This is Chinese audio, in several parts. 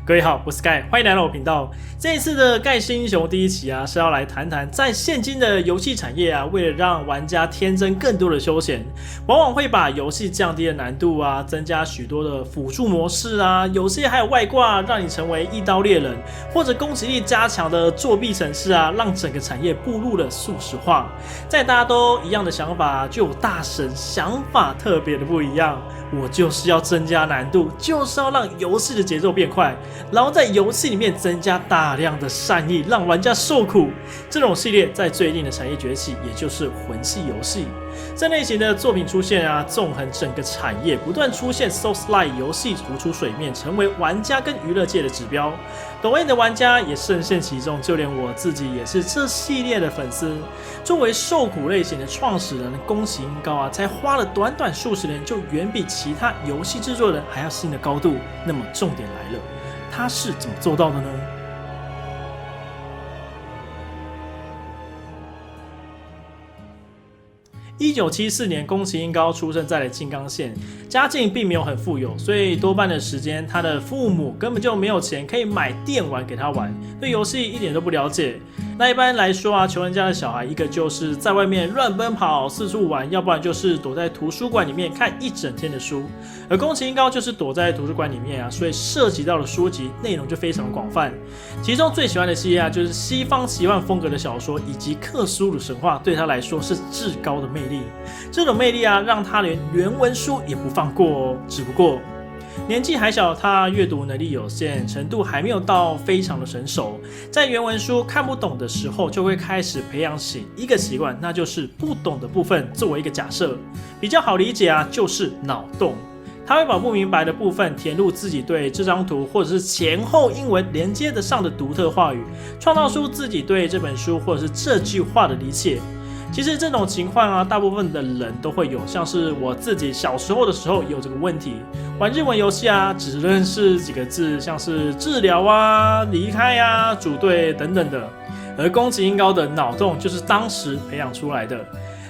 各位好，我是盖，欢迎来到我频道。这一次的盖世英雄第一期啊，是要来谈谈在现今的游戏产业啊，为了让玩家添增更多的休闲，往往会把游戏降低的难度啊，增加许多的辅助模式啊，有些还有外挂，让你成为一刀猎人，或者攻击力加强的作弊程式啊，让整个产业步入了速食化。在大家都一样的想法，就有大神想法特别的不一样。我就是要增加难度，就是要让游戏的节奏变快，然后在游戏里面增加大量的善意，让玩家受苦。这种系列在最近的产业崛起，也就是魂系游戏。这类型的作品出现啊，纵横整个产业，不断出现 Souls-like 游戏浮出水面，成为玩家跟娱乐界的指标。抖音的玩家也深陷其中，就连我自己也是这系列的粉丝。作为受苦类型的创始人，宫崎英高啊，才花了短短数十年，就远比其他游戏制作人还要新的高度。那么重点来了，他是怎么做到的呢？1974年，宫崎英高出生在了静冈县，家境并没有很富有，所以多半的时间，他的父母根本就没有钱可以买电玩给他玩，对游戏一点都不了解。那一般来说啊，穷人家的小孩，一个就是在外面乱奔跑四处玩，要不然就是躲在图书馆里面看一整天的书。而宫崎英高就是躲在图书馆里面啊，所以涉及到的书籍内容就非常的广泛。其中最喜欢的系列啊，就是西方奇幻风格的小说以及克苏鲁神话，对他来说是至高的魅力。这种魅力啊，让他连原文书也不放过哦。只不过年纪还小，他阅读能力有限，程度还没有到非常的成熟。在原文书看不懂的时候，就会开始培养起一个习惯，那就是不懂的部分作为一个假设，比较好理解啊，就是脑洞。他会把不明白的部分填入自己对这张图或者是前后英文连接得上的独特话语，创造出自己对这本书或者是这句话的理解。其实这种情况啊，大部分的人都会有，像是我自己小时候的时候有这个问题，玩日文游戏啊，只认识几个字，像是治疗啊、离开啊、组队等等的。而宫崎英高的脑洞就是当时培养出来的。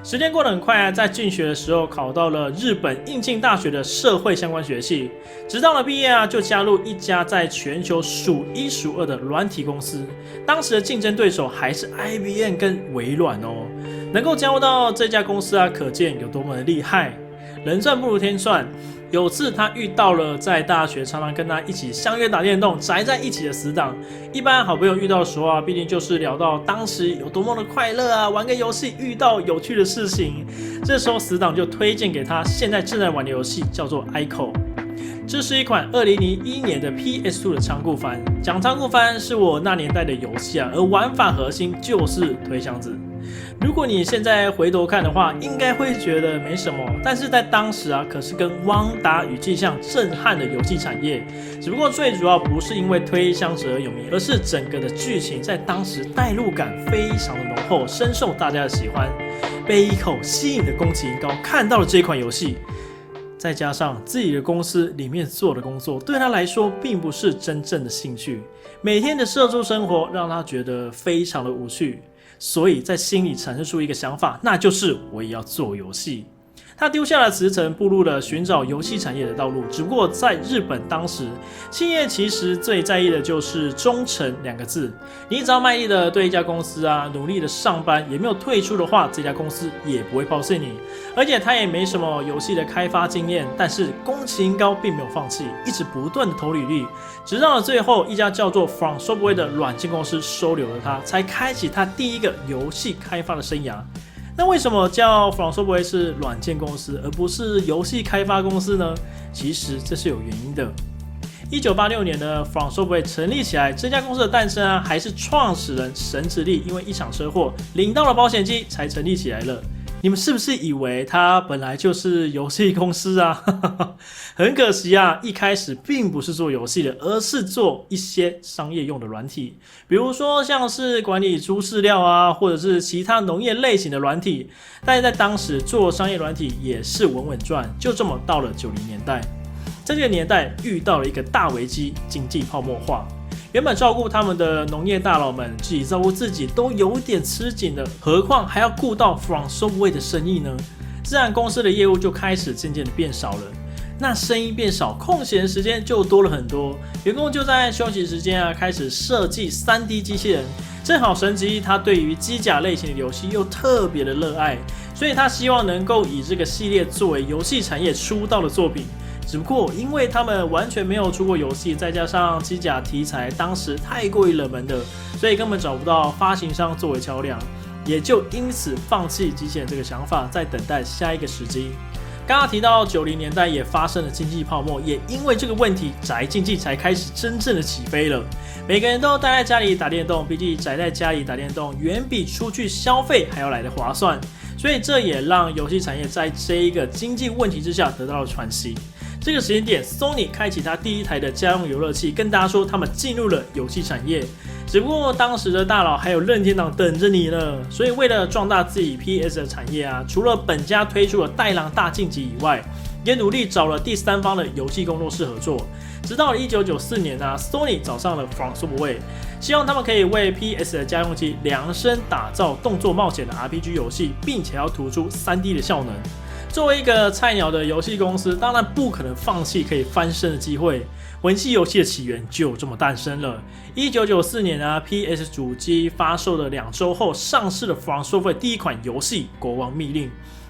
时间过得很快啊，在进学的时候考到了日本应庆大学的社会相关学系，直到了毕业啊，就加入一家在全球数一数二的软体公司。当时的竞争对手还是 IBM 跟微软哦。能够加入到这家公司啊，可见有多么的厉害。人算不如天算。有次他遇到了在大学常常跟他一起相约打电动、宅在一起的死党。一般好朋友遇到的时候啊，必定就是聊到当时有多么的快乐啊，玩个游戏遇到有趣的事情。这时候死党就推荐给他现在正在玩的游戏，叫做 ICO。这是一款2001年的 PS2 的仓库番。讲仓库番是我那年代的游戏啊，而玩法核心就是推箱子。如果你现在回头看的话，应该会觉得没什么，但是在当时啊，可是跟汪达与镜像震撼的游戏产业。只不过最主要不是因为推箱子而有名，而是整个的剧情在当时代入感非常的浓厚，深受大家的喜欢。被一口吸引的宫崎英高看到了这款游戏，再加上自己的公司里面做的工作，对他来说并不是真正的兴趣，每天的社畜生活让他觉得非常的无趣。所以在心里产生出一个想法，那就是我也要做游戏。他丢下了辞呈，步入了寻找游戏产业的道路。只不过在日本当时，企业其实最在意的就是忠诚2个字。你只要卖力的对一家公司啊，努力的上班，也没有退出的话，这家公司也不会抛弃你。而且他也没什么游戏的开发经验，但是宫崎英高并没有放弃，一直不断的投履历，直到了最后一家叫做 From Software 的软件公司收留了他，才开启他第一个游戏开发的生涯。那为什么叫 From Software 是软件公司，而不是游戏开发公司呢？其实这是有原因的。1986年的 From Software 成立起来，这家公司的诞生啊，还是创始人神直立因为一场车祸领到了保险金才成立起来了。你们是不是以为它本来就是游戏公司啊？很可惜啊，一开始并不是做游戏的，而是做一些商业用的软体，比如说像是管理猪饲料啊，或者是其他农业类型的软体。但是在当时做商业软体也是稳稳赚，就这么到了90年代。在这个年代遇到了一个大危机，经济泡沫化。原本照顾他们的农业大佬们，自己照顾自己都有点吃紧了，何况还要顾到 From Software 的生意呢？自然公司的业务就开始渐渐的变少了。那声音变少，空闲时间就多了很多。员工就在休息时间开始设计 3D 机器人。正好神吉他对于机甲类型的游戏又特别的热爱，所以他希望能够以这个系列作为游戏产业出道的作品。只不过因为他们完全没有出过游戏，再加上机甲题材当时太过于冷门的，所以根本找不到发行商作为桥梁，也就因此放弃机器人这个想法，在等待下一个时机。刚刚提到90年代也发生了经济泡沫，也因为这个问题，宅经济才开始真正的起飞了。每个人都待在家里打电动，毕竟宅在家里打电动远比出去消费还要来得划算，所以这也让游戏产业在这一个经济问题之下得到了喘息。这个时间点 ，Sony 开启它第一台的家用游乐器，跟大家说他们进入了游戏产业。只不过当时的大佬还有任天堂等着你呢，所以为了壮大自己 PS 的产业除了本家推出了《带狼大晋级》以外，也努力找了第三方的游戏工作室合作。直到1994年Sony 找上了 From Software， 希望他们可以为 PS 的家用机量身打造动作冒险的 RPG 游戏，并且要突出 3D 的效能。作为一个菜鸟的游戏公司，当然不可能放弃可以翻身的机会。魂系游戏的起源就这么诞生了。1994年PS 主机发售的2周后，上市了 From Software 第一款游戏《国王密令》。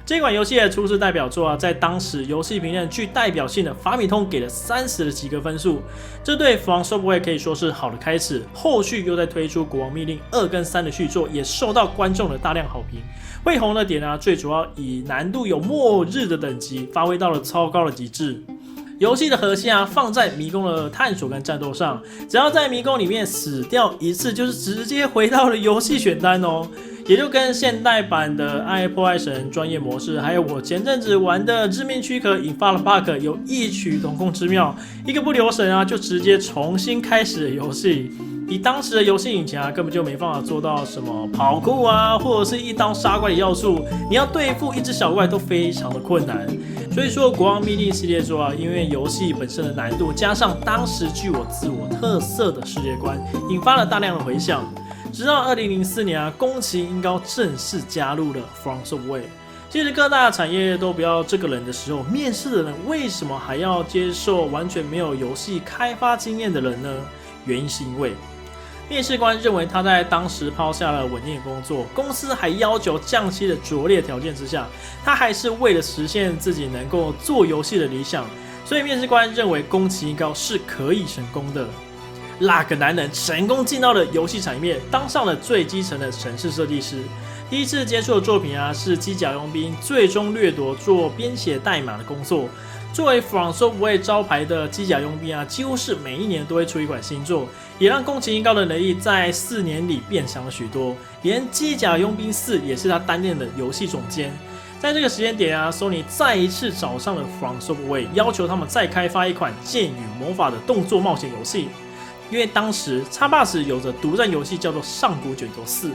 这款游戏的初次代表作在当时游戏评论具代表性的法米通给了30的及格分数，这对 From Software 可以说是好的开始。后续又在推出《国王密令2》跟3的续作，也受到观众的大量好评。会红的点最主要以难度有末日的等级，发挥到了超高的极致。游戏的核心放在迷宫的探索跟战斗上，只要在迷宫里面死掉一次，就是直接回到了游戏选单哦。也就跟现代版的《暗黑破坏神》专业模式，还有我前阵子玩的《致命躯壳》引发了 bug 有异曲同工之妙，一个不留神就直接重新开始了游戏。以当时的游戏引擎根本就没办法做到什么跑酷或者是一刀杀怪的要素，你要对付一只小怪都非常的困难。所以说，国王密令系列作因为游戏本身的难度，加上当时具有自我特色的世界观，引发了大量的回响。直到2004年宫崎英高正式加入了 From Software。其实各大产业都不要这个人的时候，面试的人为什么还要接受完全没有游戏开发经验的人呢？原因是因为面试官认为他在当时抛下了稳定的工作，公司还要求降薪的拙劣条件之下，他还是为了实现自己能够做游戏的理想，所以面试官认为宫崎英高是可以成功的。那个男人成功进到了游戏产业，当上了最基层的程式设计师。第一次接触的作品是机甲佣兵，最终掠夺做编写代码的工作。作为 From Software 招牌的机甲佣兵几乎是每一年都会出一款新作，也让宫崎英高的能力在4年里变强了许多。连机甲佣兵4也是他担任的游戏总监。在这个时间点Sony 再一次找上了 From Software， 要求他们再开发一款剑与魔法的动作冒险游戏。因为当时 Xbox 有着独占游戏叫做《上古卷轴4》，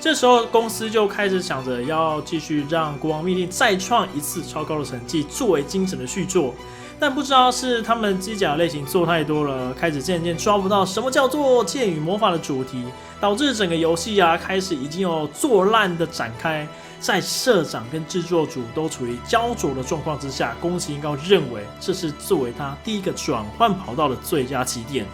这时候公司就开始想着要继续让国王密令再创一次超高的成绩，作为精神的续作。但不知道是他们机甲类型做太多了，开始渐渐抓不到什么叫做剑与魔法的主题，导致整个游戏开始已经有做烂的展开。在社长跟制作组都处于焦灼的状况之下，宫崎英高认为这是作为他第一个转换跑道的最佳起点，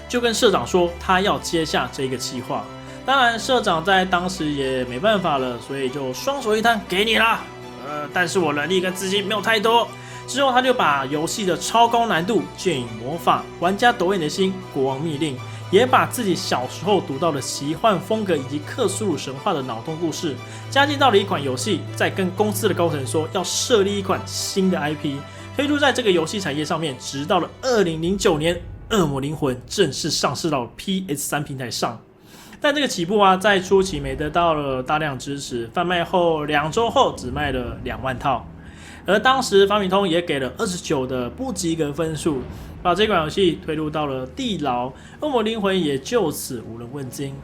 就跟社长说他要接下这个企划。当然社长在当时也没办法了，所以就双手一摊，给你啦。但是我能力跟资金没有太多。之后他就把游戏的超高难度、剑与魔法、玩家抖眼的心、国王密令，也把自己小时候读到的奇幻风格以及克苏鲁神话的脑洞故事加进到了一款游戏，再跟公司的高层说要设立一款新的 IP， 推出在这个游戏产业上面，直到了2009年，恶魔灵魂正式上市到 PS3 平台上。但这个起步在初期没得到了大量支持，贩卖后2周后只卖了2万套。而当时法米通也给了29的不及格分数，把这款游戏推入到了地牢，恶魔灵魂也就此无人问津。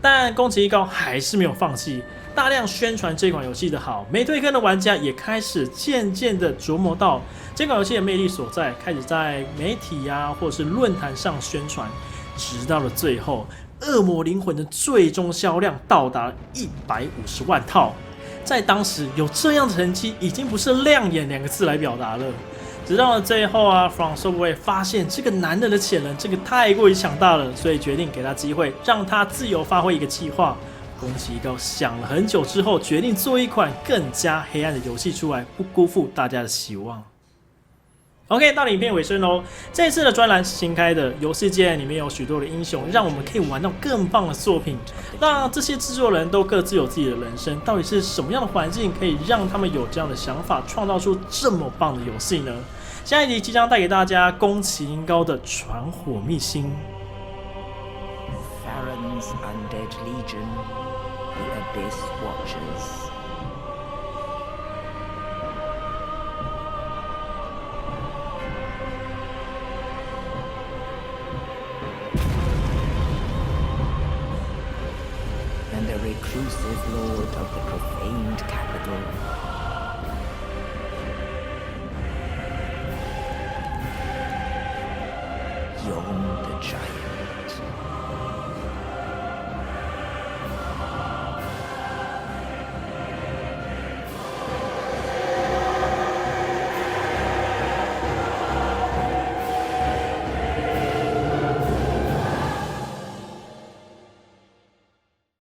但宫崎英高还是没有放弃，大量宣传这款游戏的好，没退坑的玩家也开始渐渐的琢磨到这款游戏的魅力所在，开始在媒体或者是论坛上宣传，直到了最后，恶魔灵魂的最终销量到达150万套。在当时有这样的成绩，已经不是亮眼2个字来表达了。直到了最后啊 ，From Software 发现这个男人的潜能，这个太过于强大了，所以决定给他机会，让他自由发挥一个计划。宫崎英高想了很久之后，决定做一款更加黑暗的游戏出来，不辜负大家的希望。OK， 到了影片尾声喽。这一次的专栏是新开的，游戏界里面有许多的英雄，让我们可以玩到更棒的作品。那这些制作人都各自有自己的人生，到底是什么样的环境可以让他们有这样的想法，创造出这么棒的游戏呢？下一集即将带给大家宫崎英高的《传火秘辛》。Farron's Undead Legion, the Abyss Watchers. And the reclusive lord of the profaned capital